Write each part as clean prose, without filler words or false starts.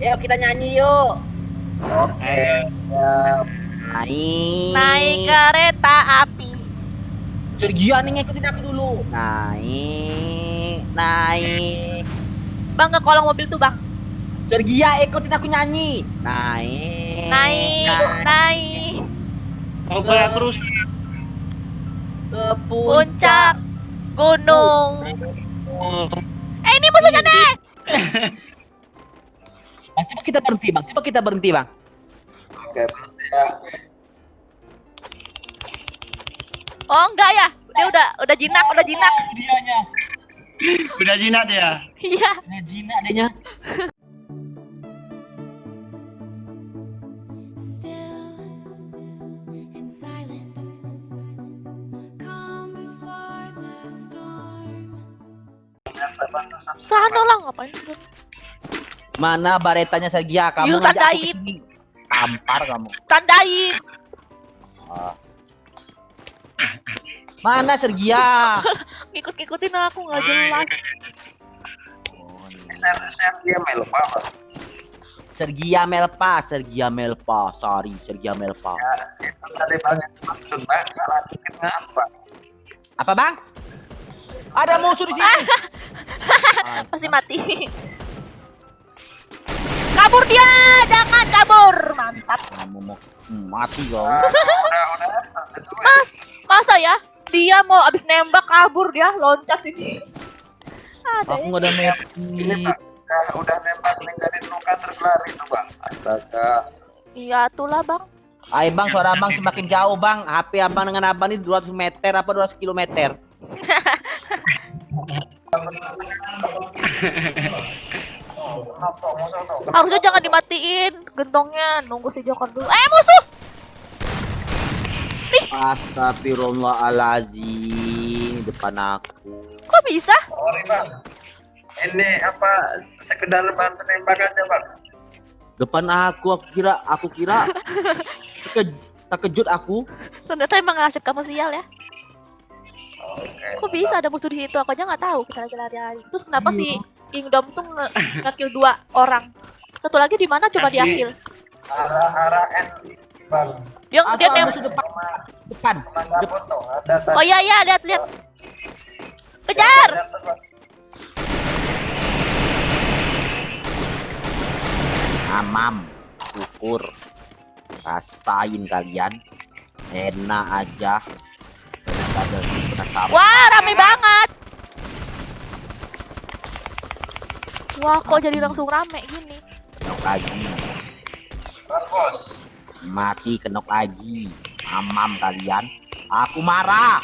Yuk kita nyanyi yuk. Oke, siap. Naik kereta api. Sergia nih ngikutin aku dulu. Naik. Bang, ke kolong mobil tuh, Bang. Sergia ikutin aku nyanyi. Naik. Oh, berat terus. Ke Puncak gunung. Oh. Ini musuhnya deh. Bang, coba kita berhenti bang. Oke, berarti ya. Oh, enggak ya. Dia udah jinak. Dianya. Udah jinak ya? Iya. Udah jinak dehnya. Still and silent, calm before the storm. Sana lah, ngapain? Mana baretanya Sergia? Kamu Yuk, ngajak aku tandain. kesini. Tampar kamu. Tandain. Ah. Mana Sergia? Ngikut-ngikutin aku nggak jelas. Share dia Melpa, Bang. Sergia Melpa. Sorry, Sergia Melpa. Ya, itu tadi banyak maksud Bang. Salah dikit ngapa? Apa bang? Ada musuh di sini. Pasti mati. Kabur dia, jangan kabur. Mantap. Kamu mau mati kau. Mas, masa ya? Dia mau abis nembak kabur dia loncat sini. Ada Aku ya? nggak ada Ini mati. Bang, udah nembak ninggalin luka terus lari tuh Bang. Astaga. Iya, itulah bang. Ayo bang, suara abang semakin jauh bang. HP abang dengan abang ini 200 meter apa 200 kilometer? Musuh tuh. Harusnya jangan dimatiin gentongnya, nunggu si Joker dulu. Musuh! Astagfirullahaladzim, depan aku. Kok bisa? Sorry Bang. Ini apa sekedar bantu nembak aja Bang. Depan aku kira terkejut aku. Ternyata emang nasib kamu sial ya. Oke. Kok bisa ada musuh di situ? Aku aja nggak tahu. Kita lagi lari-lari. Terus kenapa si Kingdom tuh nge-kill 2 orang? Satu lagi di mana coba dia kill? Arah N Bang. Dia Ada nembak. musuh depan. Mas Sabut tuh ada tadi. Oh iya, lihat. Kejar! Jatuh, Bang. Amam, syukur. Rasain kalian. Enak aja. Penasaran. Wah, rame banget. Wah, kok jadi langsung rame gini? Kenok lagi. Bos. Mati kenok lagi. Amam kalian. Aku marah.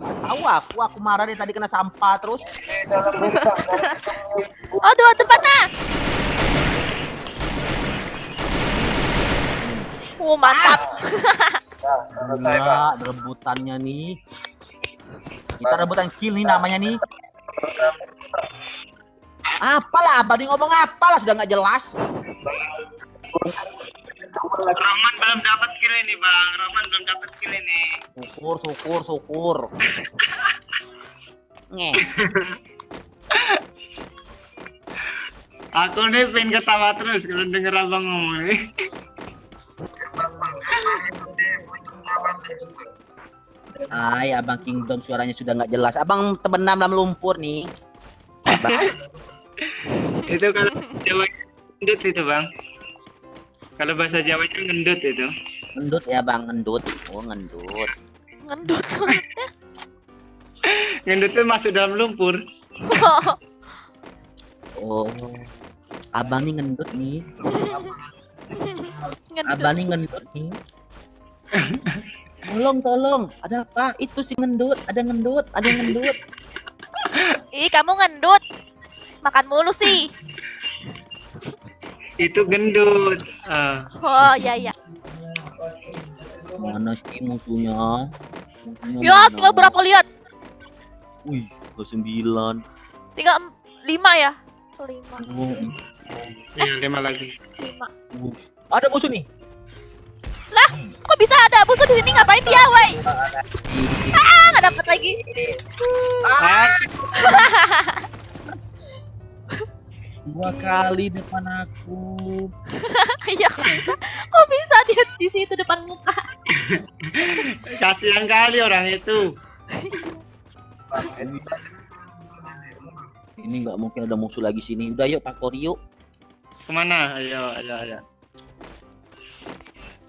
Tahu aku marah dari tadi kena sampah terus. Di dalam bintang. Aduh, tempatnya. Mantap. Nah, selesai Bang. Nah, rebutannya nih. Kita rebutan kill nih namanya nih. Apalah, abang ngomong apalah sudah nggak jelas. Roman belum dapat kill ini Bang. Roman belum dapat kill ini. Syukur. Nge. Aku nih pengen ketawa terus kalau denger abang ngomong nih. Ay, abang Kingdom suaranya sudah nggak jelas. Abang terbenam dalam lumpur nih. Abang, Itu kalau Jawa ngendut itu Bang. Kalau bahasa Jawanya ngendut itu. ngendut ya bang, ngendut. Oh ngendut. Ngendut maksudnya. Ngendut itu masuk dalam lumpur. Oh, abang nih ngendut nih. Ngendut. Abang nih ngendut nih. Tolong, ada apa? Itu si ngendut, ada yang ngendut. Ih, kamu ngendut. Makan mulu sih. Itu gendut. Ah. Oh, iya. Mana sih musuhnya? Ya, tinggal berapa lihat? Wih, ke 9. Tinggal 5 ya? 5. Oh, Iya, 5 lagi. 5. ada musuh nih. Lah, kok bisa ada musuh di sini? Ngapain dia, woi? Nggak dapet lagi. Ah, 2 kali depan aku. Iya, kok bisa dia di situ depan muka? Kasihan kali orang itu. Ini nggak mungkin ada musuh lagi sini. Udah yuk Pak Kori yuk. Kemana? Ayo, ayo, ayo.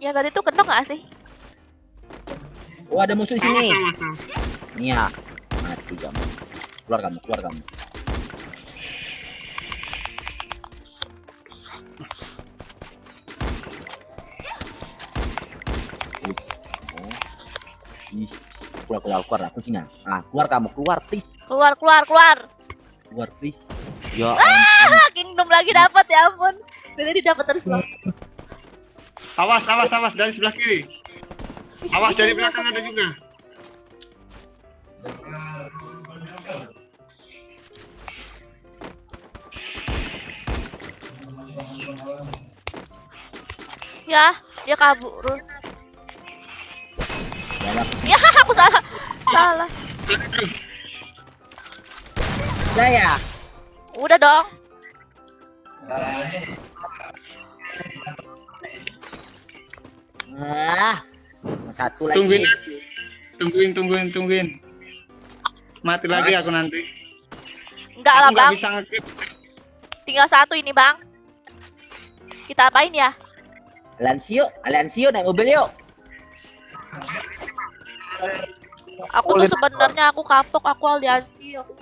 Yang tadi tuh kendok nggak sih? Oh ada musuh di sini. Sama. Iya. Mati kamu. Keluar kamu, keluar kamu. Ih, keluar kucingnya. Ah, keluar kamu, keluar please. Keluar. Keluar please. Ya ampun. Ah, Kingdom lagi dapat ya ampun. Dari dapat terus loh. Awas dari sebelah kiri. Awas dari belakang ada juga. Ya, dia kabur. Jalan. Ya, aku salah. Salah. Udah ya. Udah dong. Ah, satu lagi. Tungguin. Mati lagi aku nanti. Enggak Aku lah, nggak Bang. bisa nge-clip. Tinggal satu ini, Bang. Kita apain ya? Aliansi yuk naik mobil yuk. Aku tuh sebenarnya aku kapok, aku aliansi, aku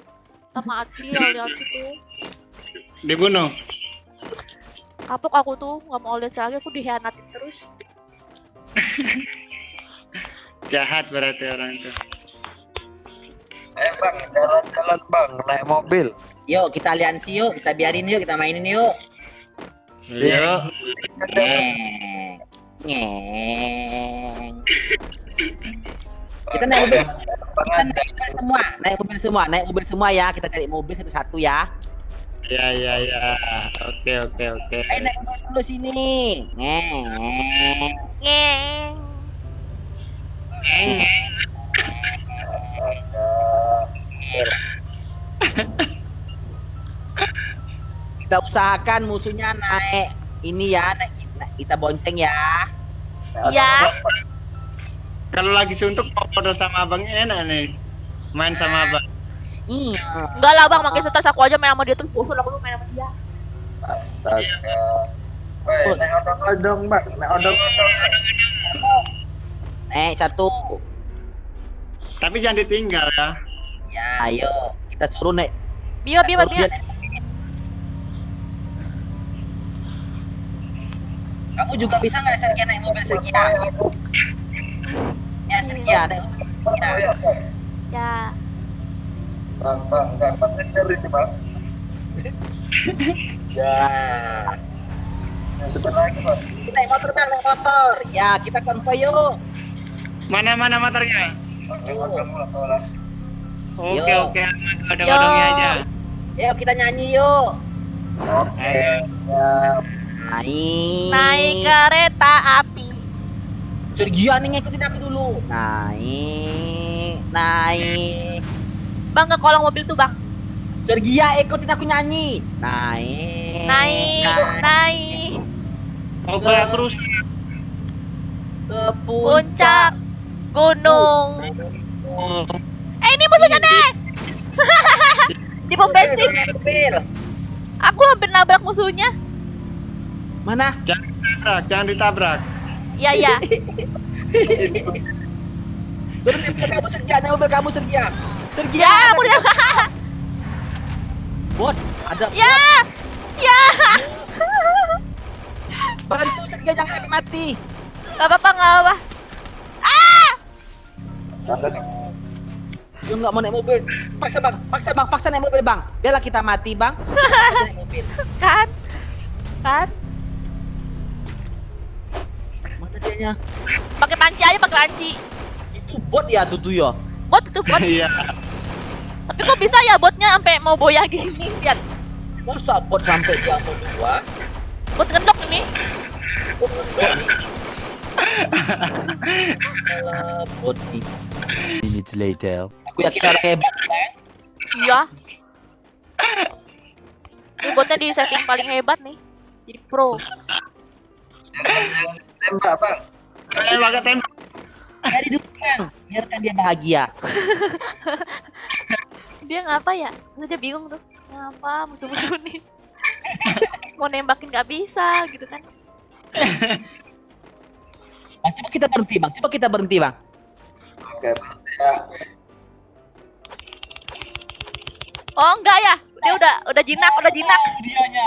sama Adli aliansi tuh. Dibunuh. Kapok aku tuh, nggak mau aliansi lagi, aku dihianatin terus. Jahat berarti orang itu. Bang, jalan-jalan bang, naik mobil. Yuk kita aliansi yuk, kita biarin yuk, kita mainin yuk. Ayo. Ngeng. Ngeng. Kita naik mobil. Naik mobil semua ya. Kita cari mobil satu-satu ya. Ya. Oke. Naik mobil dulu sini. Ngeng. Ngeng. Kita usahakan musuhnya naik ini ya, naik kita bonceng ya. Iya. Kalau lagi suntuk foto sama abangnya enak nih. Main sama abang. Iya. Enggak lah, Bang, makin stres aku aja main sama dia terus bosan aku lu main sama dia. Astaga. Woi, naik odong-odong bang, naik odong-odong. Naik satu. Tapi jangan ditinggal ya. Ya, ayo. Kita suruh naik. Bima. Kamu juga bisa nggak Sergia naik mobil Sergia? Ya Sergia naik mobil Sergia. Ya. Bang, nggak ngejar ini bang. Ya. Sebentar lagi bang. Naik motor bang, naik motor. Ya kita konvoy yuk. Mana motornya? Odong-odong. Oke. Ada odongnya aja. Yuk kita nyanyi yuk. Oke. Ya. Naik kereta api. Sergia nih ngikutin aku dulu. Naik. Bang, ke kolong mobil tuh, Bang. Sergia ikutin aku nyanyi. Naik. Oh, balap terus. Ke Puncak gunung. Oh, Ini musuhnya deh. Di pom bensin. Mobil. Aku hampir nabrak musuhnya. Mana? jangan ditabrak. Iya. Suruh naik mobil kamu Sergia. Sergia. Ya, aku udah. Bot, ada Ya. bantu Sergia jangan sampai mati. Gak apa-apa. Ah! Dia nggak mau naik mobil. Paksa naik mobil bang. Biarlah kita mati bang. Paksa naik mobil. Kan? Mana dianya? Pakai panci. Itu bot ya tuh ya. Bot itu bot. Iya. Tapi kok bisa ya botnya sampai mau boya gini? Lihat. Masa bot sampai dia mau dua? Bot ngendok ini. Bot nih. Minutes later. Aku yakin orang hebat. Iya. Ini botnya di setting paling hebat nih. Jadi pro. Yang tembak, Bang. Pakai tembak. Jadi dulu Bang, biarkan dia bahagia. Dia ngapa ya? Aku aja bingung tuh. Ngapa musuh-musuh nih? Mau nembakin gak bisa gitu kan. Bang, coba kita berhenti Bang, coba kita berhenti Bang. Oke, berarti ya. Oh enggak ya? Dia udah jinak, udah jinak. Dianya,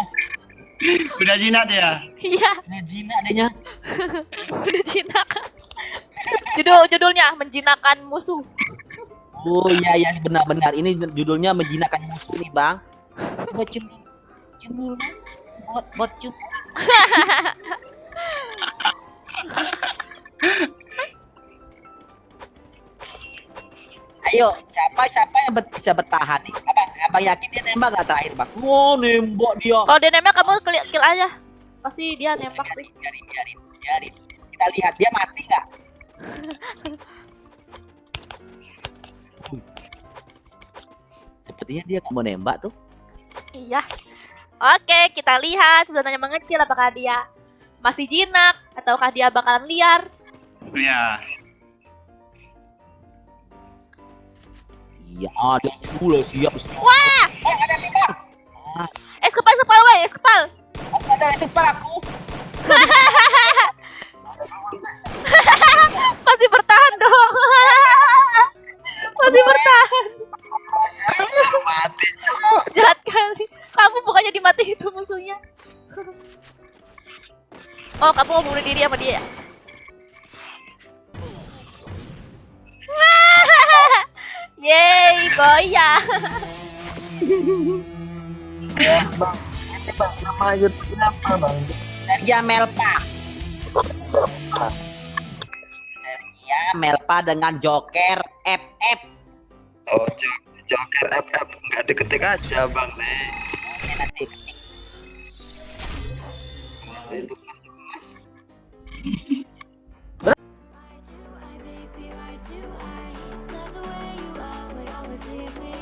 Udah jinak dia. Iya, dia jinak adanya. udah jinak. Judulnya menjinakkan musuh. Oh iya iya benar-benar. Ini judulnya menjinakkan musuh nih Bang. Coba cium buat cium. Ayo, siapa yang bisa bertahan nih? Abang yakin dia nembak nggak terakhir Bang? Oh nembak dia. Kalau dia nembak kamu kill aja. Pasti dia nembak sih. Biarin. Kita lihat dia mati nggak? Sepertinya dia mau nembak tuh. Iya. Oke, kita lihat zonanya mengecil apakah dia masih jinak ataukah dia bakalan liar. Ya. Iya, ada pula siap. Wah, Ada nih Bang. eskepal weh, eskepal. Ada cepat aku. Masih bertahan dong. Masih bertahan. Mati, Cok. Jahat kali. Kamu bukannya dimati itu musuhnya. Oh, kamu mau bunuh diri sama dia ya? Yeay, boya. Ya, Bang. Ini Bang, nama YouTube-nya apa, Bang? Sergia Melpa. Sergia Melpa dengan Joker FF. Oh, Joker FF. Nggak diketik aja, Bang, nih. Nanti Itu Why do I, baby, why do I love the way you always leave me